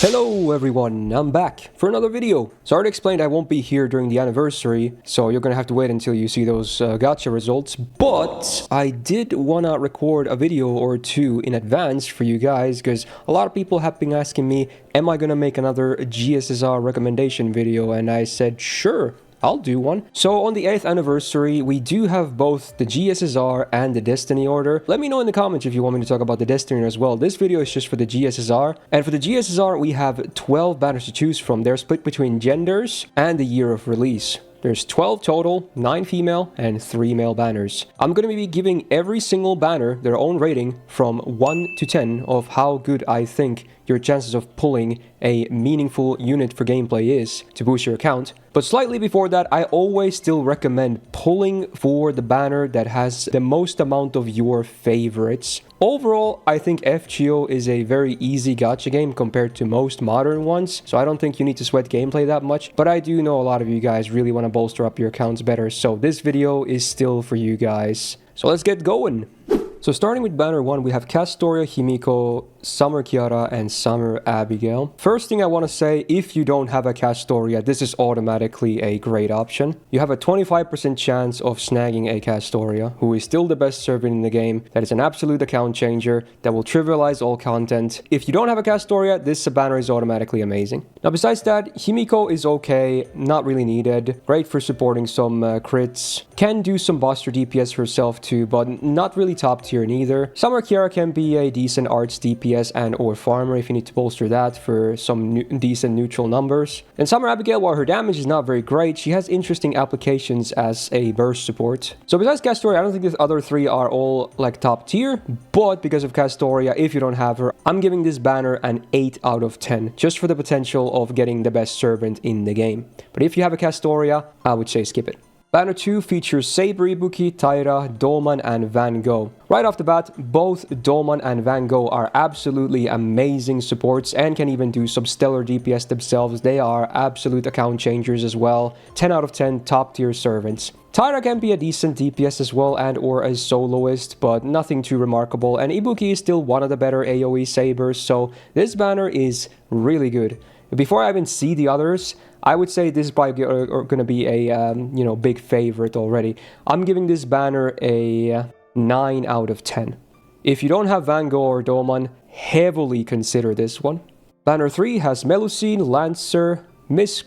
Hello everyone, I'm back for another video. So I already explained I won't be here during the anniversary, so you're gonna have to wait until you see those gacha results. But I did wanna record a video or two in advance for you guys, because a lot of people have been asking me, am I gonna make another GSSR recommendation video? And I said, sure. I'll do one. So on the 8th anniversary, we do have both the GSSR and the Destiny order. Let me know in the comments if you want me to talk about the Destiny as well. This video is just for the GSSR. And for the GSSR, we have 12 banners to choose from. They're split between genders and the year of release. There's 12 total, 9 female and 3 male banners. I'm going to be giving every single banner their own rating from 1 to 10 of how good I think your chances of pulling a meaningful unit for gameplay is to boost your account. But slightly before that, I always still recommend pulling for the banner that has the most amount of your favorites. Overall, I think FGO is a very easy gacha game compared to most modern ones, so I don't think you need to sweat gameplay that much, but I do know a lot of you guys really want to bolster up your accounts better, so this video is still for you guys. So let's get going! So starting with banner 1, we have Castoria, Himiko, Summer Kiara, and Summer Abigail. First thing I want to say, if you don't have a Castoria, this is automatically a great option. You have a 25% chance of snagging a Castoria, who is still the best servant in the game, that is an absolute account changer, that will trivialize all content. If you don't have a Castoria, this banner is automatically amazing. Now besides that, Himiko is okay, not really needed, great for supporting some crits, can do some buster DPS herself too, but not really top tier neither. Summer Kiara can be a decent arts DPS and or farmer if you need to bolster that for some decent neutral numbers. And Summer Abigail, while her damage is not very great, she has interesting applications as a burst support. So besides Castoria, I don't think the other three are all like top tier, but because of Castoria, if you don't have her, I'm giving this banner an 8 out of 10, just for the potential of getting the best servant in the game. But if you have a Castoria, I would say skip it. Banner 2 features Saber Ibuki, Taira, Dolman, and Van Gogh. Right off the bat, both Dolman and Van Gogh are absolutely amazing supports and can even do some stellar DPS themselves. They are absolute account changers as well. 10 out of 10 top tier servants. Taira can be a decent DPS as well and or a soloist, but nothing too remarkable. And Ibuki is still one of the better AoE sabers, so this banner is really good. Before I even see the others, I would say this is probably going to be a big favorite already. I'm giving this banner a 9 out of 10. If you don't have Van Gogh or Dolman, heavily consider this one. Banner 3 has Melusine, Lancer, Myst,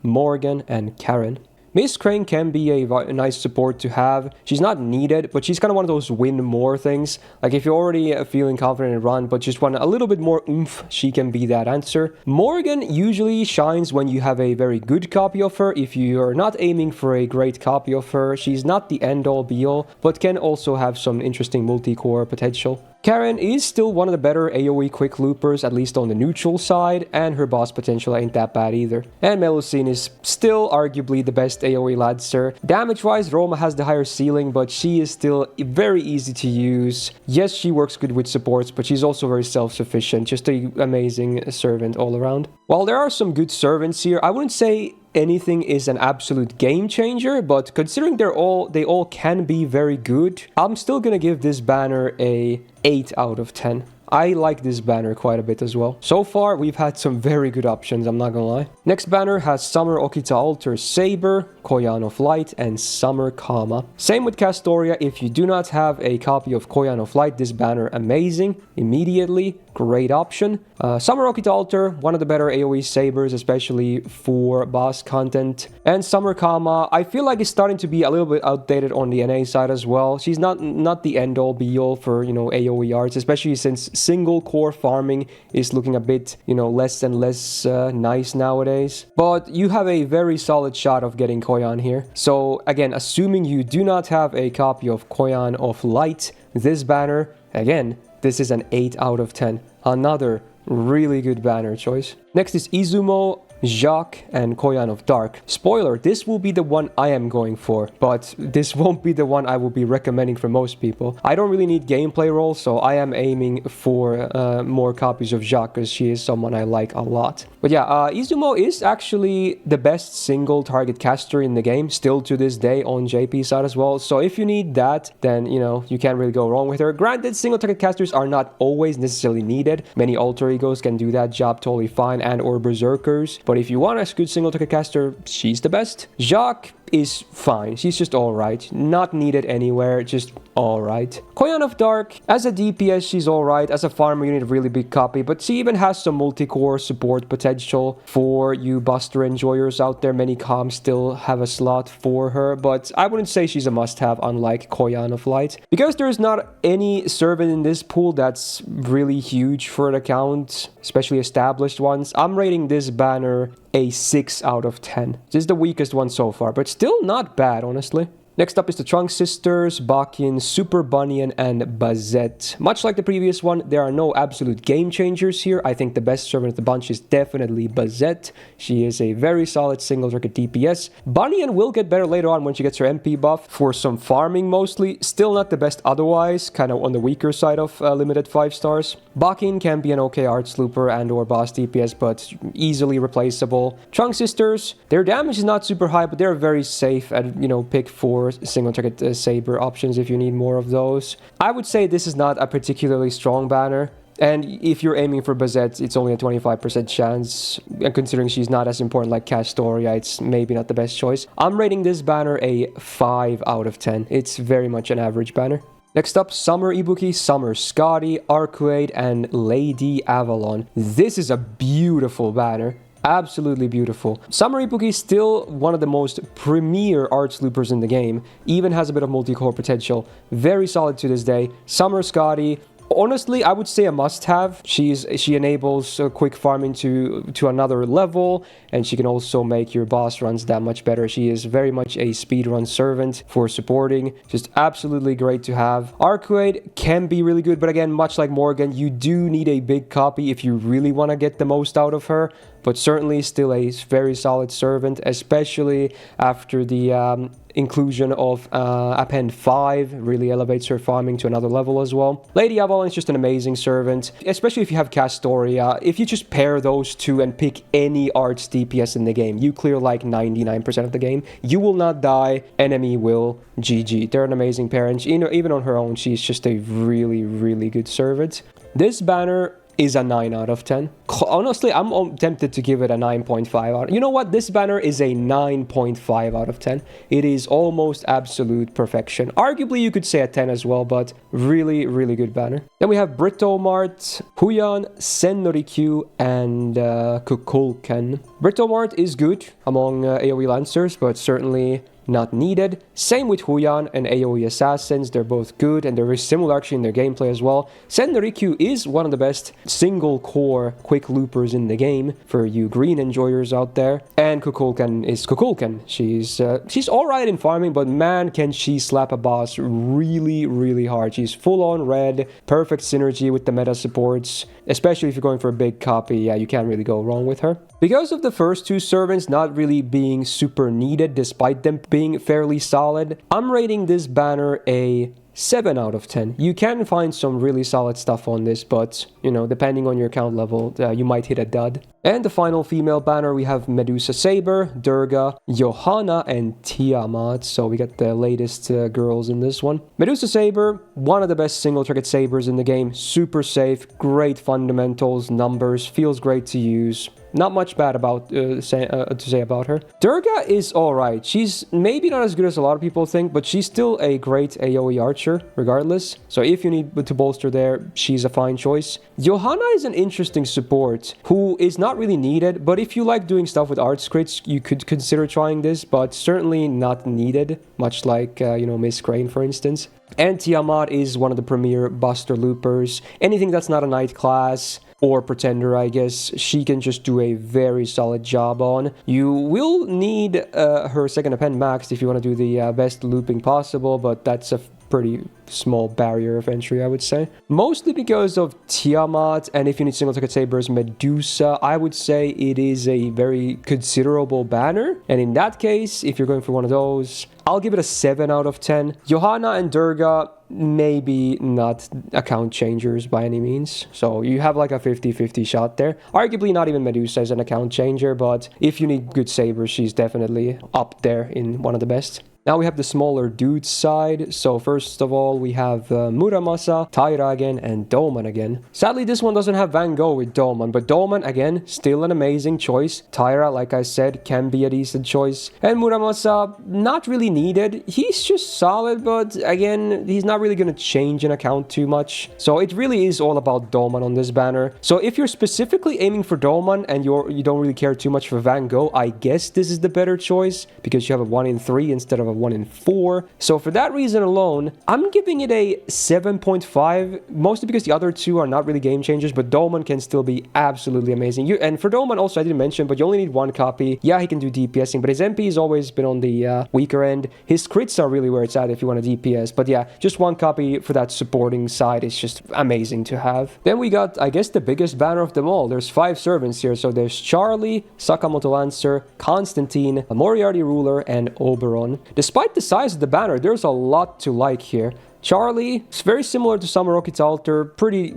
Morgan, and Karen. Myst can be a nice support to have. She's not needed, but she's kind of one of those win more things. Like if you're already feeling confident in run, but just want a little bit more oomph, she can be that answer. Morgan usually shines when you have a very good copy of her. If you're not aiming for a great copy of her, she's not the end-all be-all, but can also have some interesting multi-core potential. Karen is still one of the better AoE quick loopers, at least on the neutral side, and her boss potential ain't that bad either. And Melusine is still arguably the best AoE Lancer. Damage-wise, Roma has the higher ceiling, but she is still very easy to use. Yes, she works good with supports, but she's also very self-sufficient, just an amazing servant all around. While there are some good servants here, I wouldn't say anything is an absolute game changer, but considering they all can be very good, I'm still gonna give this banner a 8 out of 10. I like this banner quite a bit as well. So far, we've had some very good options, I'm not gonna lie. Next banner has Summer Okita Alter Saber, Koyan of Light, and Summer Kama. Same with Castoria. If you do not have a copy of Koyan of Light, this banner amazing. Immediately, great option. Summer Okita Alter, one of the better AoE sabers, especially for boss content. And Summer Kama, I feel like it's starting to be a little bit outdated on the NA side as well. She's not the end-all be-all for, AoE arts, especially since single core farming is looking a bit, less and less nice nowadays. But you have a very solid shot of getting Koyan here. So again, assuming you do not have a copy of Koyan of Light, this banner, again, this is an 8 out of 10. Another really good banner choice. Next is Izumo, Jacques, and Koyan of Dark. Spoiler, this will be the one I am going for, but this won't be the one I will be recommending for most people. I don't really need gameplay roles, so I am aiming for more copies of Jacques, because she is someone I like a lot. But yeah, Izumo is actually the best single target caster in the game, still to this day on JP side as well. So if you need that, then, you know, you can't really go wrong with her. Granted, single target casters are not always necessarily needed. Many alter egos can do that job totally fine, and or berserkers. But if you want a good single target caster, she's the best. Jacques is fine. She's just alright. Not needed anywhere, just alright. Koyan of Dark, as a DPS, she's alright. As a farmer, you need a really big copy, but she even has some multi-core support potential for you Buster enjoyers out there. Many comms still have a slot for her, but I wouldn't say she's a must-have, unlike Koyan of Light. Because there's not any servant in this pool that's really huge for an account, especially established ones, I'm rating this banner a 6 out of 10. This is the weakest one so far, but still not bad, honestly. Next up is the Trunk Sisters, Bakin, Super Bunyan, and Bazette. Much like the previous one, there are no absolute game changers here. I think the best servant of the bunch is definitely Bazette. She is a very solid single target DPS. Bunyan will get better later on when she gets her MP buff for some farming mostly. Still not the best otherwise, kind of on the weaker side of limited 5 stars. Bakin can be an okay arts looper and or boss DPS, but easily replaceable. Trunk Sisters, their damage is not super high, but they're very safe at, you know, pick 4 single target saber options if you need more of those. I would say this is not a particularly strong banner, and if you're aiming for Bazette, it's only a 25% chance, and considering she's not as important like Castoria, it's maybe not the best choice. I'm rating this banner a 5 out of 10. It's very much an average banner. Next up, Summer Ibuki, Summer Scotty, Arcuade, and Lady Avalon. This is a beautiful banner. Absolutely beautiful. Summer Ibuki is still one of the most premier arts loopers in the game. Even has a bit of multi-core potential. Very solid to this day. Summer Scotty, honestly, I would say a must-have. She enables quick farming to another level, and she can also make your boss runs that much better. She is very much a speedrun servant for supporting. Just absolutely great to have. Arcuade can be really good, but again, much like Morgan, you do need a big copy if you really want to get the most out of her. But certainly still a very solid servant, especially after the inclusion of Append 5 really elevates her farming to another level as well. Lady Avalon is just an amazing servant, especially if you have Castoria. If you just pair those two and pick any arts DPS in the game, you clear like 99% of the game. You will not die, enemy will. GG. They're an amazing pair, and you know, even on her own, she's just a really, really good servant. This banner is a 9 out of 10. Honestly, I'm tempted to give it a 9.5 out. You know what? This banner is a 9.5 out of 10. It is almost absolute perfection. Arguably, you could say a 10 as well, but really, really good banner. Then we have Britomart, Huyan, Sennorikyu, and Kukulken. Britomart is good among AoE Lancers, but certainly not needed. Same with Huyan and AoE Assassins. They're both good, and they're very similar actually in their gameplay as well. Sennorikyu is one of the best single core quick loopers in the game for you green enjoyers out there. And Kukulken is Kukulken. She's alright in farming, but man, can she slap a boss really, really hard. She's full on red, perfect synergy with the meta supports, especially if you're going for a big copy. Yeah, you can't really go wrong with her. Because of the first two servants not really being super needed despite them being fairly solid, I'm rating this banner a 7 out of 10. You can find some really solid stuff on this, but, you know, depending on your account level, you might hit a dud. And the final female banner, we have Medusa Saber, Durga, Johanna, and Tiamat. So we got the latest girls in this one. Medusa Saber, one of the best single target sabers in the game. Super safe, great fundamentals, numbers, feels great to use. Not much bad about to say about her. Durga is alright. She's maybe not as good as a lot of people think, but she's still a great AoE archer regardless. So if you need to bolster there, she's a fine choice. Johanna is an interesting support who is not really needed, but if you like doing stuff with arts crits, you could consider trying this, but certainly not needed, much like, you know, Miss Crane, for instance. And Tiamat is one of the premier Buster loopers. Anything that's not a knight class or pretender, I guess, she can just do a very solid job on. You will need her second append maxed if you want to do the best looping possible, but that's a pretty small barrier of entry, I would say. Mostly because of Tiamat, and if you need single target sabers, Medusa, I would say it is a very considerable banner. And in that case, if you're going for one of those, I'll give it a 7 out of 10. Johanna and Durga, maybe not account changers by any means. So you have like a 50-50 shot there. Arguably not even Medusa is an account changer, but if you need good sabers, she's definitely up there in one of the best. Now we have the smaller dude side. So first of all, we have Muramasa, Taira again, and Doman again. Sadly, this one doesn't have Van Gogh with Doman, but Doman, again, still an amazing choice. Taira, like I said, can be a decent choice. And Muramasa, not really needed. He's just solid, but again, he's not really going to change an account too much. So it really is all about Doman on this banner. So if you're specifically aiming for Doman and you don't really care too much for Van Gogh, I guess this is the better choice because you have a 1 in 3 instead of a 1 in 4. So for that reason alone, I'm giving it a 7.5, mostly because the other two are not really game changers, but Doman can still be absolutely amazing. And for Doman also, I didn't mention, but you only need 1 copy. Yeah, he can do DPSing, but his MP has always been on the weaker end. His crits are really where it's at if you want to DPS, but yeah, just 1 copy for that supporting side is just amazing to have. Then we got, I guess, the biggest banner of them all. There's 5 servants here, so there's Charlie, Sakamoto Lancer, Constantine, Moriarty Ruler, and Oberon. Despite the size of the banner, there's a lot to like here. Charlie is very similar to Samaroki's Altar, pretty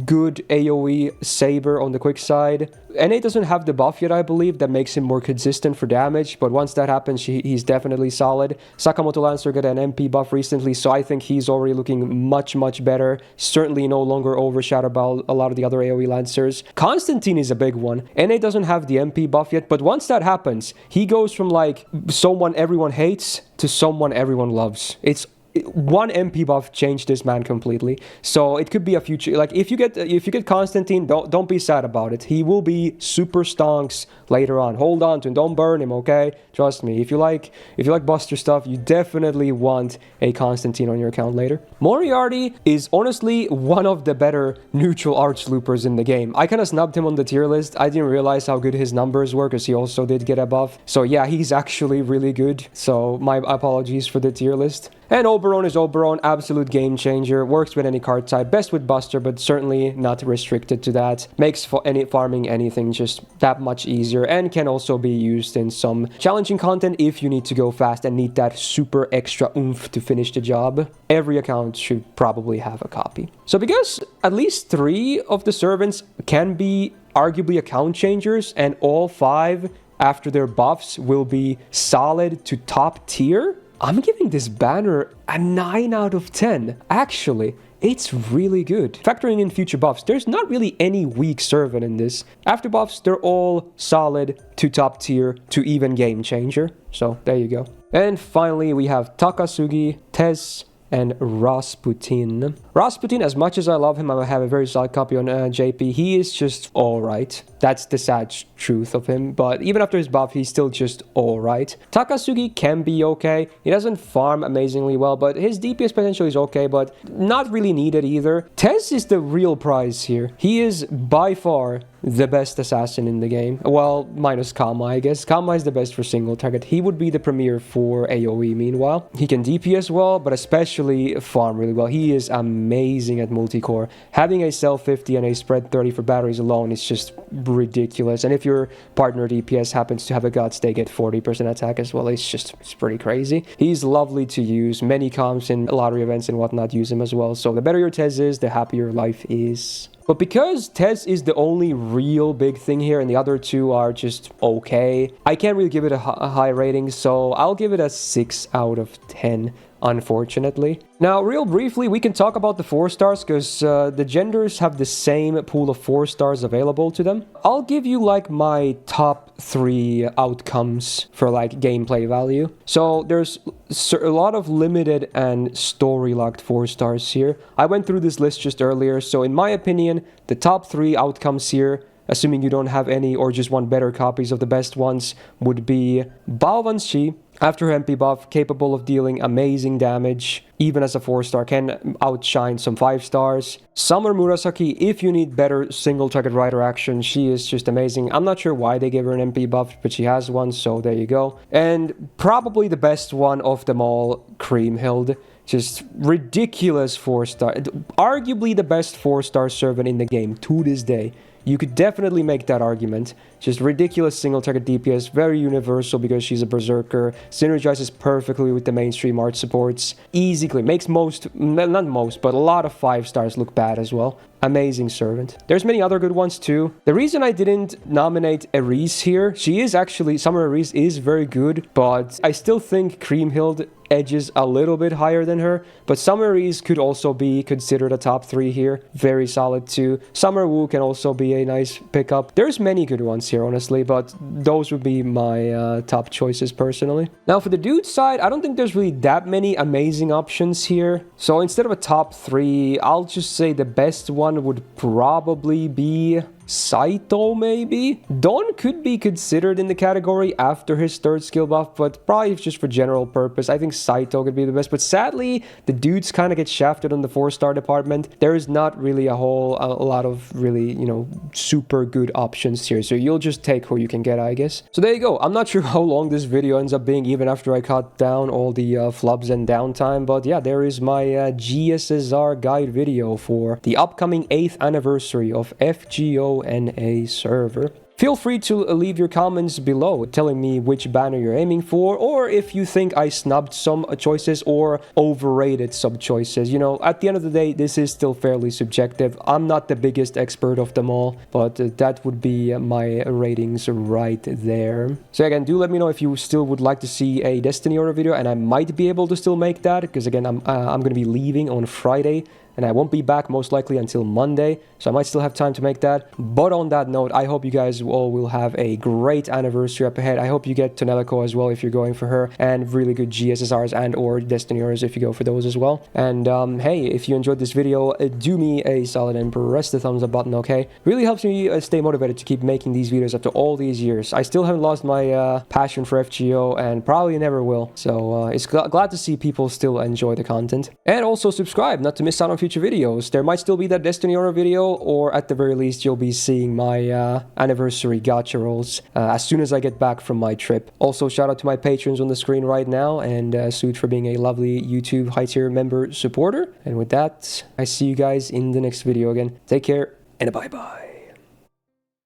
good AoE saber on the quick side. NA doesn't have the buff yet, I believe, that makes him more consistent for damage, but once that happens, he's definitely solid. Sakamoto Lancer got an MP buff recently, so I think he's already looking much, much better. Certainly no longer overshadowed by a lot of the other AoE Lancers. Constantine is a big one. NA doesn't have the MP buff yet, but once that happens, he goes from like someone everyone hates to someone everyone loves. It's 1 MP buff changed this man completely. So it could be a future, like if you get Constantine, don't be sad about it. He will be super stonks later on. Hold on to him, don't burn him, okay? Trust me. If you like Buster stuff, you definitely want a Constantine on your account later. Moriarty is honestly one of the better neutral arch loopers in the game. I kind of snubbed him on the tier list. I didn't realize how good his numbers were because he also did get a buff. So yeah, he's actually really good. So my apologies for the tier list. And Oberon is Oberon, absolute game changer, works with any card type, best with Buster, but certainly not restricted to that. Makes farming anything just that much easier, and can also be used in some challenging content if you need to go fast and need that super extra oomph to finish the job. Every account should probably have a copy. So because at least 3 of the servants can be arguably account changers, and all 5 after their buffs will be solid to top tier, I'm giving this banner a 9 out of 10. Actually, it's really good. Factoring in future buffs, there's not really any weak servant in this. After buffs, they're all solid to top tier to even game changer. So there you go. And finally, we have Takasugi, Tez, and Rasputin. Rasputin, as much as I love him, I have a very solid copy on JP. He is just alright. That's the sad truth of him. But even after his buff, he's still just alright. Takasugi can be okay. He doesn't farm amazingly well, but his DPS potential is okay, but not really needed either. Tez is the real prize here. He is by far the best assassin in the game. Well, minus Kama, I guess. Kama is the best for single target. He would be the premier for AoE, meanwhile. He can DPS well, but especially farm really well. He is amazing at multi-core. Having a cell 50 and a spread 30 for batteries alone is just ridiculous. And if your partner DPS happens to have a guts, they get 40% attack as well. It's pretty crazy. He's lovely to use. Many comps in lottery events and whatnot use him as well. So the better your Tez is, the happier your life is. But because Tez is the only real big thing here and the other 2 are just okay, I can't really give it a high rating, so I'll give it a 6 out of 10. Unfortunately. Now, real briefly, we can talk about the 4 stars because the genders have the same pool of 4 stars available to them. I'll give you like my top 3 outcomes for like gameplay value. So there's a lot of limited and story locked 4 stars here. I went through this list just earlier, so in my opinion, the top 3 outcomes here, assuming you don't have any or just want better copies of the best ones, would be Balvanshi. After her MP buff, capable of dealing amazing damage, even as a 4-star, can outshine some 5 stars. Summer Murasaki, if you need better single target rider action, she is just amazing. I'm not sure why they gave her an MP buff, but she has one, so there you go. And probably the best one of them all, Creamhild. Just ridiculous 4-star. Arguably the best 4-star servant in the game to this day. You could definitely make that argument. Just ridiculous single target DPS, very universal because she's a berserker, synergizes perfectly with the mainstream art supports, easy clear, makes most, not most, but a lot of 5-stars look bad as well. Amazing servant. There's many other good ones too. The reason I didn't nominate Eris here, she is actually, Summer Eris is very good, but I still think Creamhild edges a little bit higher than her, but Summer Eris could also be considered a top 3 here. Very solid too. Summer Wu can also be a nice pickup. There's many good ones here, honestly, but those would be my top choices personally. Now for the dude side, I don't think there's really that many amazing options here. So instead of a top 3, I'll just say the best one would probably be Saito, maybe? Don could be considered in the category after his 3rd skill buff, but probably just for general purpose. I think Saito could be the best, but sadly, the dudes kind of get shafted on the 4-star department. There is not really a lot of really, you know, super good options here, so you'll just take who you can get, I guess. So there you go. I'm not sure how long this video ends up being, even after I cut down all the flubs and downtime, but yeah, there is my GSSR guide video for the upcoming 8th anniversary of FGO NA server. Feel free to leave your comments below telling me which banner you're aiming for, or if you think I snubbed some choices or overrated some choices. You know, at the end of the day, this is still fairly subjective. I'm not the biggest expert of them all, but that would be my ratings right there. So again, do let me know if you still would like to see a Destiny order video, and I might be able to still make that, because again, I'm going to be leaving on Friday. And I won't be back most likely until Monday, so I might still have time to make that. But on that note, I hope you guys all will have a great anniversary up ahead. I hope you get Tonelico as well if you're going for her, and really good GSSRs and or Destiny orders if you go for those as well. And hey, if you enjoyed this video, do me a solid and press the thumbs up button, okay? Really helps me stay motivated to keep making these videos after all these years. I still haven't lost my passion for FGO, and probably never will. So it's glad to see people still enjoy the content. And also subscribe, not to miss out on future videos. There might still be that Destiny order video, or at the very least you'll be seeing my anniversary gacha rolls as soon as I get back from my trip. Also, shout out to my patrons on the screen right now, and Soot for being a lovely YouTube high tier member supporter. And with that, I see you guys in the next video again. Take care and bye bye.